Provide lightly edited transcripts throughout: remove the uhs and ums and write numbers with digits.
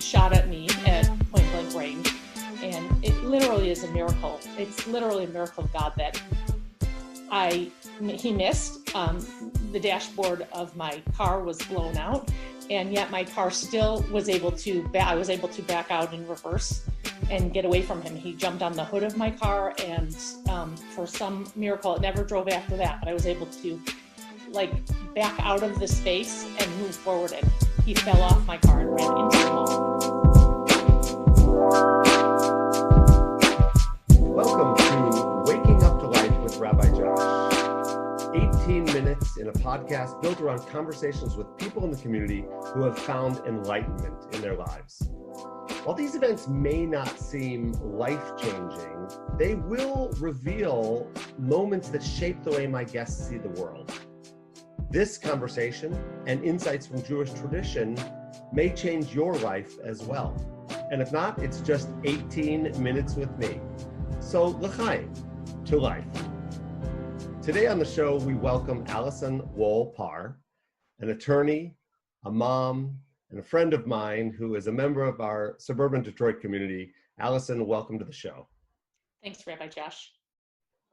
shot at me at point blank range. And it literally is a miracle. It's literally a miracle of God that he missed. The dashboard of my car was blown out, and yet my car still was able to, I was able to back out in reverse and get away from him. He jumped on the hood of my car, and for some miracle, it never drove after that, but I was able to back out of the space and move forward, and he fell off my car and ran into the mall. Welcome to Waking Up to Life with Rabbi Josh. 18 minutes in a podcast built around conversations with people in the community who have found enlightenment in their lives. While these events may not seem life-changing, they will reveal moments that shape the way my guests see the world. This conversation and insights from Jewish tradition may change your life as well. And if not, it's just 18 minutes with me. So, l'chaim, to life. Today on the show, we welcome Allison Woll Parr, an attorney, a mom, and a friend of mine who is a member of our suburban Detroit community. Allison, welcome to the show. Thanks, Rabbi Josh.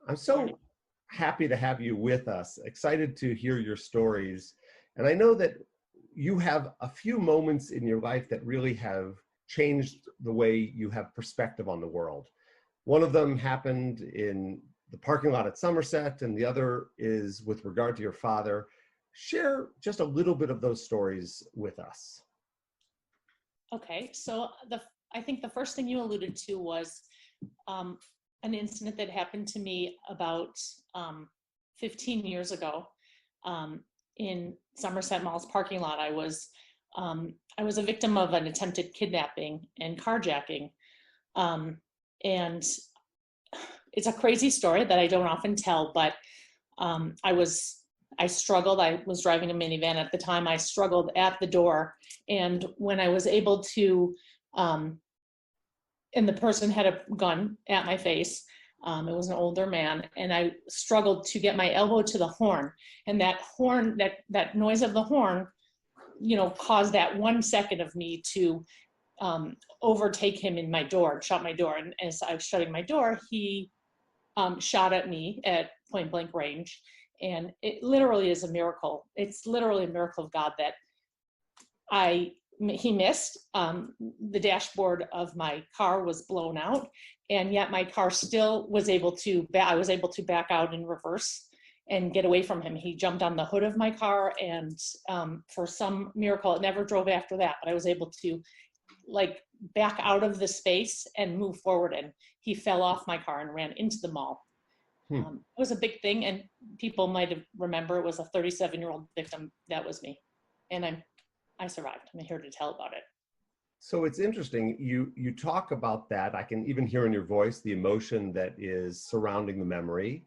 I'm so happy to have you with us, excited to hear your stories. And I know that you have a few moments in your life that really have changed the way you have perspective on the world. One of them happened in the parking lot at Somerset, and the other is with regard to your father. Share just a little bit of those stories with us. Okay, so I think the first thing you alluded to was an incident that happened to me about 15 years ago in Somerset Mall's parking lot. I was a victim of an attempted kidnapping and carjacking. And it's a crazy story that I don't often tell, but I struggled. I was driving a minivan at the time. I struggled at the door. And when I was able to, and the person had a gun at my face, it was an older man, and I struggled to get my elbow to the horn. And that horn, that noise of the horn, caused that 1 second of me to overtake him in my door, shut my door. And as I was shutting my door, he shot at me at point blank range. And it literally is a miracle. It's literally a miracle of God that he missed. The dashboard of my car was blown out, and yet my car still was able to, I was able to back out in reverse and get away from him. He jumped on the hood of my car, and for some miracle, it never drove after that, but I was able to back out of the space and move forward, and he fell off my car and ran into the mall. It was a big thing, and people might have remember it was a 37-year-old victim. That was me, and I survived. I'm here to tell about it. So it's interesting. You talk about that. I can even hear in your voice the emotion that is surrounding the memory,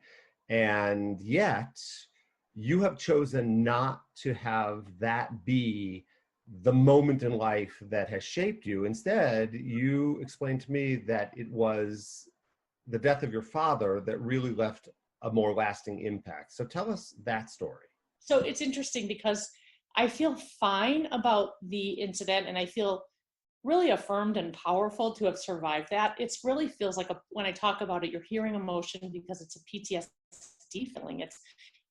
and yet you have chosen not to have that be the moment in life that has shaped you. Instead, you explained to me that it was the death of your father that really left a more lasting impact. So tell us that story. So it's interesting because I feel fine about the incident, and I feel really affirmed and powerful to have survived that. It really feels like when I talk about it, you're hearing emotion because it's a PTSD feeling. It's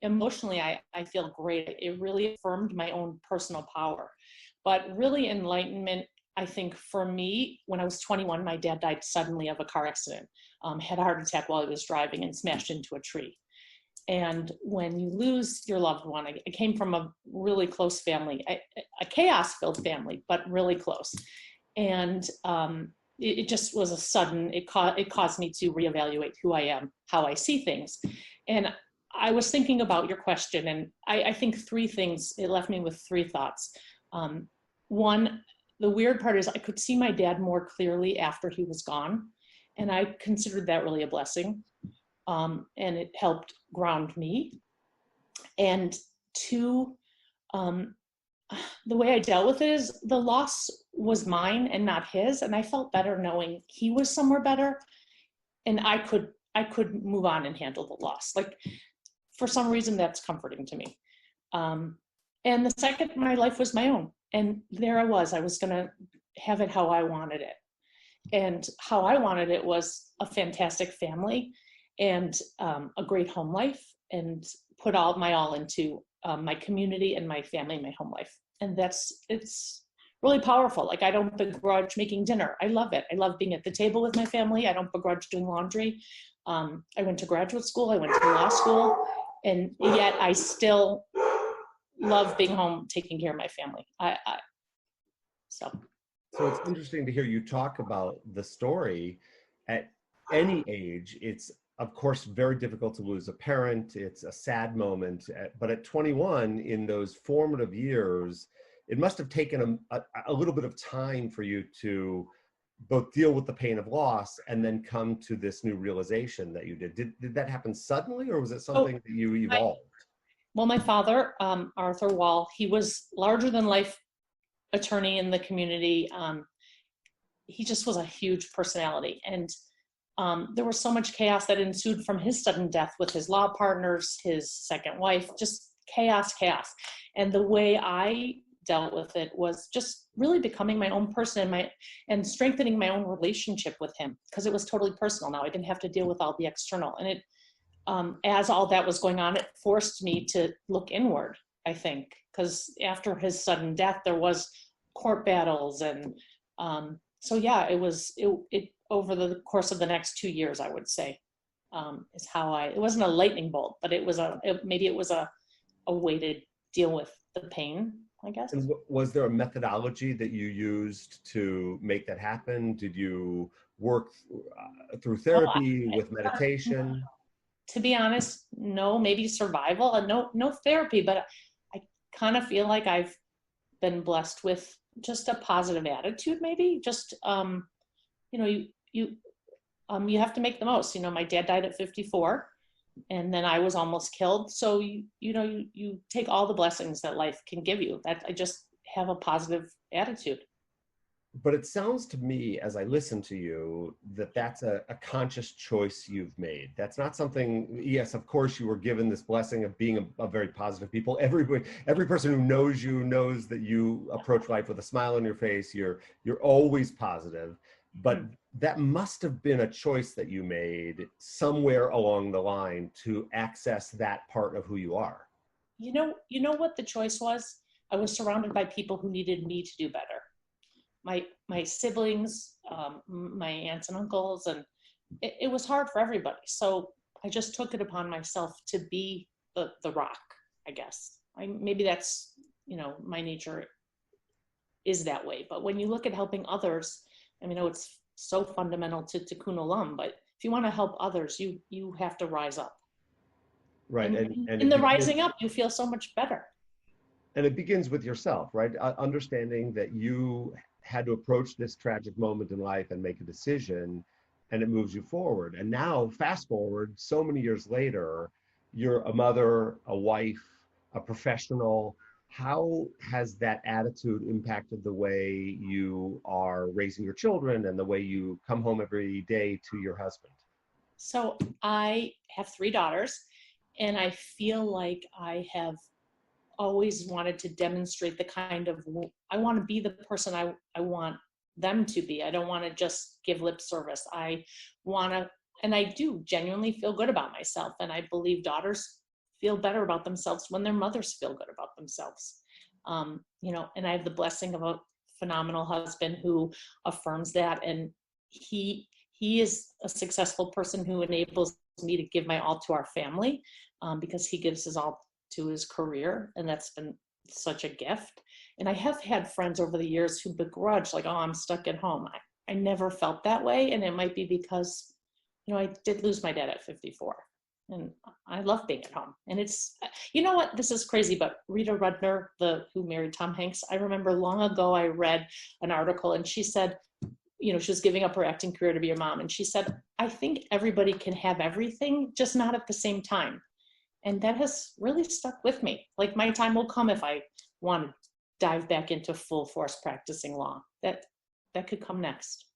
emotionally, I feel great. It really affirmed my own personal power. But really enlightenment, I think for me, when I was 21, my dad died suddenly of a car accident, had a heart attack while he was driving and smashed into a tree. And when you lose your loved one, I came from a really close family, a chaos-filled family, but really close. And it just was a sudden, it caused me to reevaluate who I am, how I see things. And I was thinking about your question, and I think three things, it left me with three thoughts. One, the weird part is I could see my dad more clearly after he was gone, and I considered that really a blessing, and it helped ground me. And two, the way I dealt with it is the loss was mine and not his, and I felt better knowing he was somewhere better, and I could move on and handle the loss. For some reason, that's comforting to me. And the second, my life was my own. And there I was going to have it how I wanted it. And how I wanted it was a fantastic family and a great home life, and put my all into my community and my family and my home life. And it's really powerful. Like, I don't begrudge making dinner. I love it. I love being at the table with my family. I don't begrudge doing laundry. I went to graduate school. I went to law school. And yet I still love being home, taking care of my family. So it's interesting to hear you talk about the story. At any age, it's of course very difficult to lose a parent. It's a sad moment. But at 21, in those formative years, it must have taken a little bit of time for you to both deal with the pain of loss and then come to this new realization that you did. Did that happen suddenly, or was it something that you evolved? My father, Arthur Wall, he was larger than life attorney in the community. He just was a huge personality. And there was so much chaos that ensued from his sudden death with his law partners, his second wife, just chaos. And the way I dealt with it was just really becoming my own person and strengthening my own relationship with him, because it was totally personal now. I didn't have to deal with all the external. And it, as all that was going on, it forced me to look inward, I think, because after his sudden death, there was court battles. And so, yeah, it over the course of the next 2 years, I would say, is how it wasn't a lightning bolt, but maybe it was a way to deal with the pain, I guess. And was there a methodology that you used to make that happen? Did you work through therapy, with meditation? To be honest, no. Maybe survival and no therapy, but I kind of feel like I've been blessed with just a positive attitude. Maybe just you have to make the most. My dad died at 54. And then I was almost killed. So, you take all the blessings that life can give you. That I just have a positive attitude. But it sounds to me, as I listen to you, that that's a conscious choice you've made. That's not something, yes, of course, you were given this blessing of being a very positive people. Every person who knows you knows that you approach life with a smile on your face. You're always positive. But that must have been a choice that you made somewhere along the line to access that part of who you are. You know what the choice was? I was surrounded by people who needed me to do better. My siblings, my aunts and uncles, and it was hard for everybody. So I just took it upon myself to be the rock, I guess. Maybe that's, my nature is that way. But when you look at helping others, it's so fundamental to Tikkun Olam, but if you want to help others, you have to rise up. Right. And in the rising up, you feel so much better. And it begins with yourself, right? Understanding that you had to approach this tragic moment in life and make a decision, and it moves you forward. And now, fast forward, so many years later, you're a mother, a wife, a professional. How has that attitude impacted the way you are raising your children and the way you come home every day to your husband? So I have 3 daughters, and I feel like I have always wanted to demonstrate I want to be the person I want them to be. I don't want to just give lip service. I want to, and I do genuinely feel good about myself. And I believe daughters feel better about themselves when their mothers feel good about themselves. And I have the blessing of a phenomenal husband who affirms that. And he is a successful person who enables me to give my all to our family, because he gives his all to his career. And that's been such a gift. And I have had friends over the years who begrudge, like, oh, I'm stuck at home. I never felt that way. And it might be because, I did lose my dad at 54. And I love being at home. And it's, what, this is crazy, but Rita Rudner, who married Tom Hanks, I remember long ago I read an article, and she said, she was giving up her acting career to be a mom. And she said, I think everybody can have everything, just not at the same time. And that has really stuck with me. Like, my time will come if I want to dive back into full force practicing law. That could come next.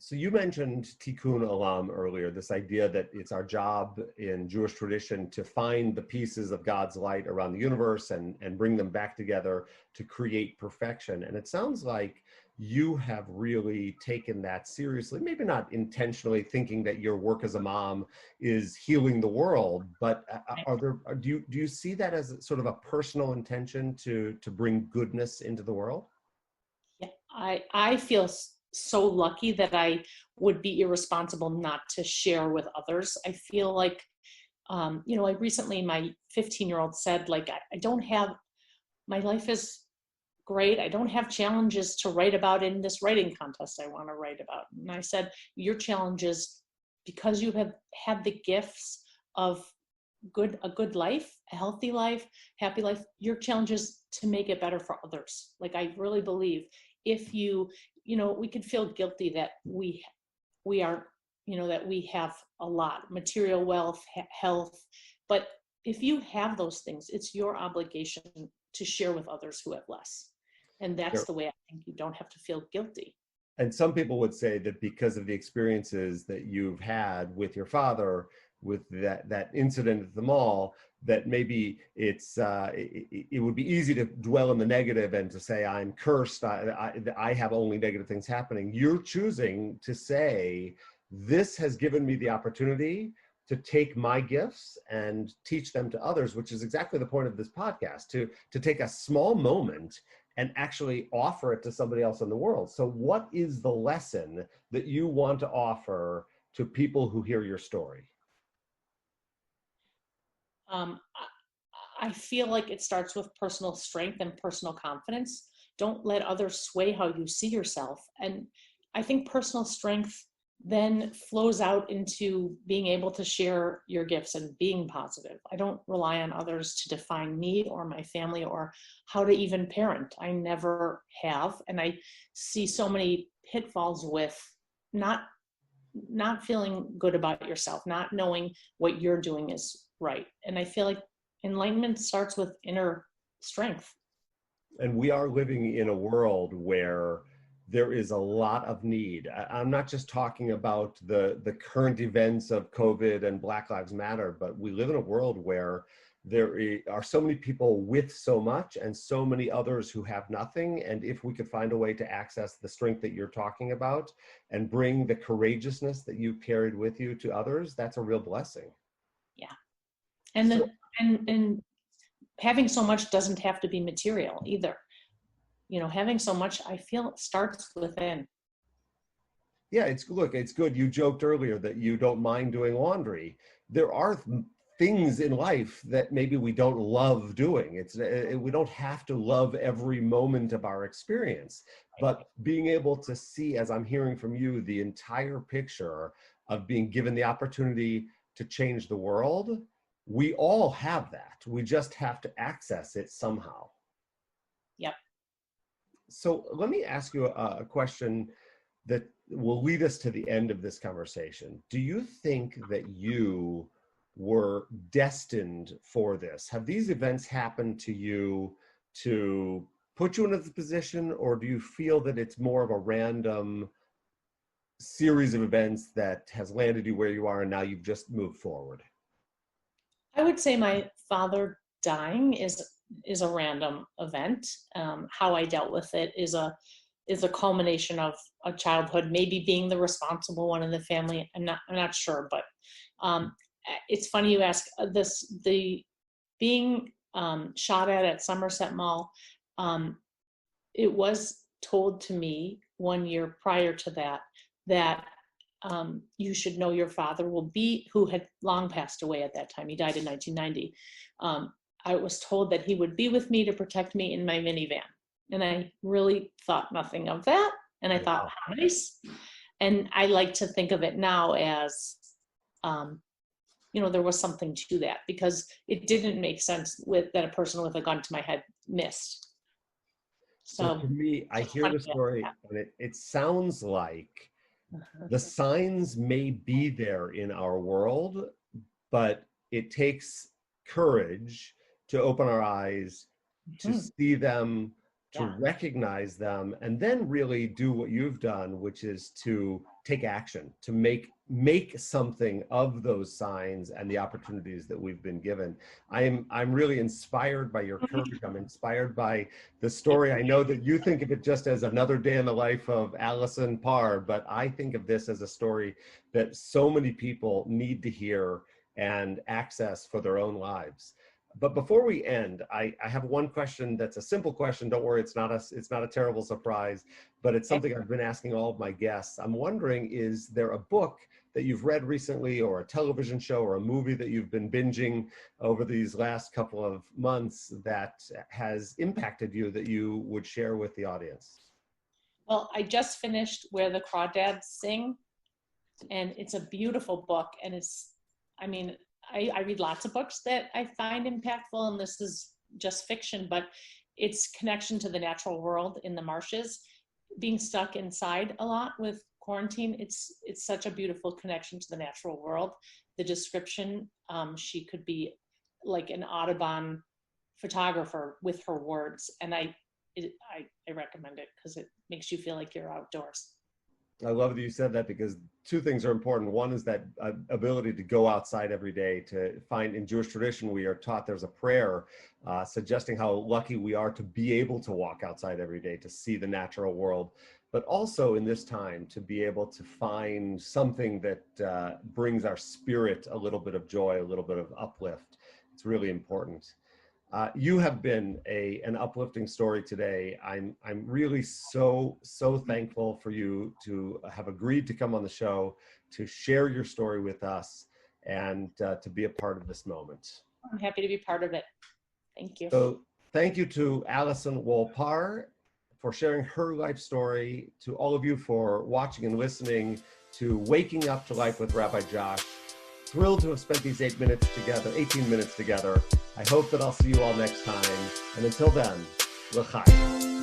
So you mentioned tikkun olam earlier, this idea that it's our job in Jewish tradition to find the pieces of God's light around the universe and bring them back together to create perfection. And it sounds like you have really taken that seriously, maybe not intentionally thinking that your work as a mom is healing the world, but do you see that as sort of a personal intention to bring goodness into the world? Yeah, I feel so lucky that I would be irresponsible not to share with others. I feel like, like recently my 15-year-old said, like, I don't have, my life is great. I don't have challenges to write about in this writing contest I want to write about. And I said, your challenge is because you have had the gifts of a good life, a healthy life, happy life, your challenge is to make it better for others. Like, I really believe if we could feel guilty that we are, that we have a lot, material wealth, health, but if you have those things, it's your obligation to share with others who have less. And that's Sure. the way I think you don't have to feel guilty. And some people would say that because of the experiences that you've had with your father, with that incident at the mall, that maybe it would be easy to dwell in the negative and to say, I'm cursed, I have only negative things happening. You're choosing to say, this has given me the opportunity to take my gifts and teach them to others, which is exactly the point of this podcast, to take a small moment and actually offer it to somebody else in the world. So what is the lesson that you want to offer to people who hear your story? I feel like it starts with personal strength and personal confidence. Don't let others sway how you see yourself. And I think personal strength then flows out into being able to share your gifts and being positive. I don't rely on others to define me or my family or how to even parent. I never have. And I see so many pitfalls with not feeling good about yourself, not knowing what you're doing is right. And I feel like enlightenment starts with inner strength. And we are living in a world where there is a lot of need. I'm not just talking about the current events of COVID and Black Lives Matter, but we live in a world where there are so many people with so much and so many others who have nothing. And if we could find a way to access the strength that you're talking about and bring the courageousness that you carried with you to others, that's a real blessing. Yeah. And then, and having so much doesn't have to be material either. Having so much, I feel it starts within. Yeah, it's good. You joked earlier that you don't mind doing laundry. There are things in life that maybe we don't love doing. We don't have to love every moment of our experience, but being able to see, as I'm hearing from you, the entire picture of being given the opportunity to change the world, we all have that. We just have to access it somehow. Yep. So let me ask you a question that will lead us to the end of this conversation. Do you think that you were destined for this? Have these events happened to you to put you in this position, or do you feel that it's more of a random series of events that has landed you where you are and now you've just moved forward? I would say my father dying is a random event. How I dealt with it is a culmination of a childhood, maybe being the responsible one in the family. I'm not sure, but it's funny you ask this. The being shot at Somerset Mall, it was told to me 1 year prior to that you should know your father will be, who had long passed away at that time. He died in 1990. I was told that he would be with me to protect me in my minivan. And I really thought nothing of that. And I thought, how nice. And I like to think of it now as, there was something to that, because it didn't make sense that a person with a gun to my head missed. So for me, I hear the story and it sounds like the signs may be there in our world, but it takes courage to open our eyes, to see them, to recognize them, and then really do what you've done, which is to take action, to make something of those signs and the opportunities that we've been given. I'm really inspired by your courage. I'm inspired by the story. I know that you think of it just as another day in the life of Allison Parr, but I think of this as a story that so many people need to hear and access for their own lives. But before we end, I have one question that's a simple question. Don't worry, it's not a terrible surprise, but it's something I've been asking all of my guests. I'm wondering, is there a book that you've read recently, or a television show, or a movie that you've been binging over these last couple of months that has impacted you that you would share with the audience? Well, I just finished Where the Crawdads Sing, and it's a beautiful book. And I read lots of books that I find impactful, and this is just fiction, but it's connection to the natural world in the marshes. Being stuck inside a lot with quarantine, it's such a beautiful connection to the natural world. The description, she could be like an Audubon photographer with her words, and I recommend it because it makes you feel like you're outdoors. I love that you said that, because two things are important. One is that ability to go outside every day, to find, in Jewish tradition, we are taught there's a prayer suggesting how lucky we are to be able to walk outside every day, to see the natural world, but also in this time to be able to find something that brings our spirit a little bit of joy, a little bit of uplift. It's really important. You have been an uplifting story today. I'm really so thankful for you to have agreed to come on the show, to share your story with us, and to be a part of this moment. I'm happy to be part of it. Thank you. So thank you to Allison Woll Parr for sharing her life story, to all of you for watching and listening to Waking Up to Life with Rabbi Josh. Thrilled to have spent these 18 minutes together. I hope that I'll see you all next time. And until then, l'chaim.